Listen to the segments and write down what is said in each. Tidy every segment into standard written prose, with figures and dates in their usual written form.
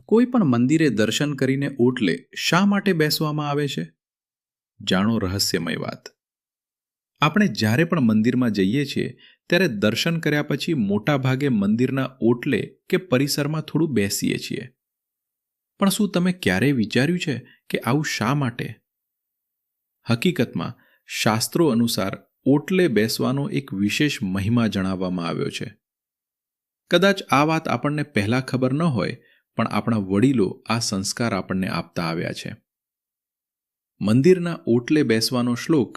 કોઈ પણ મંદિરે દર્શન કરીને ઓટલે શા માટે બેસવામાં આવે છે? જાણો રહસ્યમય વાત. આપણે જ્યારે પણ મંદિરમાં જઈએ છીએ ત્યારે દર્શન કર્યા પછી મોટા ભાગે મંદિરના ઓટલે કે પરિસરમાં થોડું બેસીએ છીએ. પણ શું તમે ક્યારેય વિચાર્યું છે કે આવું શા માટે? હકીકતમાં શાસ્ત્રો અનુસાર ઓટલે બેસવાનો એક વિશેષ મહિમા જણાવવામાં આવ્યો છે. કદાચ આ વાત આપણને પહેલા ખબર ન હોય, પણ આપણા વડીલો આ સંસ્કાર આપણને આપતા આવ્યા છે. મંદિરના ઓટલે બેસવાનો શ્લોક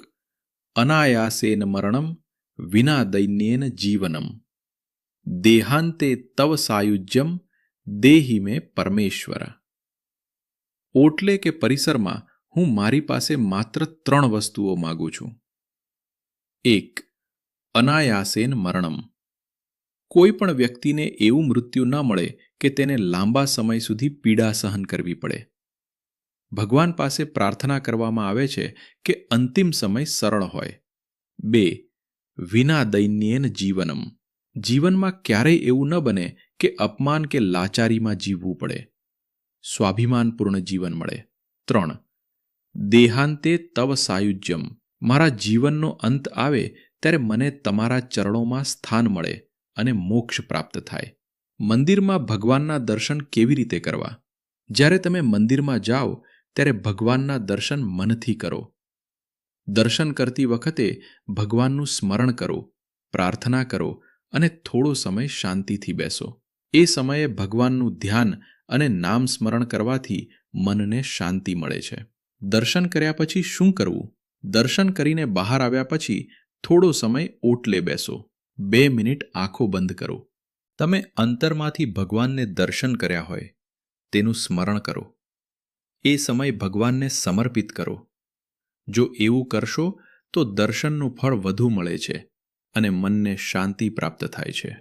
અનાયાસેન મરણમ વિના દૈન્યેન જીવનમ દેહાંતે તવ સાયુજ્યમ દેહી મે પરમેશ્વર. ઓટલે કે પરિસરમાં હું મારી પાસે માત્ર 3 વસ્તુઓ માગું છું. 1. અનાયાસેન મરણમ. કોઈ પણ વ્યક્તિને એવું મૃત્યુ ન મળે કે તેને લાંબા સમય સુધી પીડા સહન કરવી પડે. ભગવાન પાસે પ્રાર્થના કરવામાં આવે છે કે અંતિમ સમય સરળ હોય. 2. વિના દૈન્યેન જીવનમ. જીવનમાં ક્યારેય એવું ન બને કે અપમાન કે લાચારીમાં જીવવું પડે. સ્વાભિમાનપૂર્ણ જીવન મળે. 3. દેહાંતે તવ સાયુજ્યમ. મારા જીવનનો અંત આવે ત્યારે મને તમારા ચરણોમાં સ્થાન મળે અને મોક્ષ પ્રાપ્ત થાય. મંદિરમાં ભગવાનના દર્શન કેવી રીતે કરવા? જ્યારે તમે મંદિરમાં જાઓ ત્યારે ભગવાનના દર્શન મનથી કરો. દર્શન કરતી વખતે ભગવાનનું સ્મરણ કરો, પ્રાર્થના કરો અને થોડો સમય શાંતિથી બેસો. એ સમયે ભગવાનનું ધ્યાન અને નામ સ્મરણ કરવાથી મનને શાંતિ મળે છે. દર્શન કર્યા પછી શું કરવું? દર્શન કરીને બહાર આવ્યા પછી થોડો સમય ઓટલે બેસો. 2 મિનિટ આંખો બંધ કરો. તમે અંતરમાંથી ભગવાનને દર્શન કર્યા હોય તેનું સ્મરણ કરો. એ સમય ભગવાનને સમર્પિત કરો. જો એવું કરશો તો દર્શનનું ફળ વધુ મળે છે અને મનને શાંતિ પ્રાપ્ત થાય છે.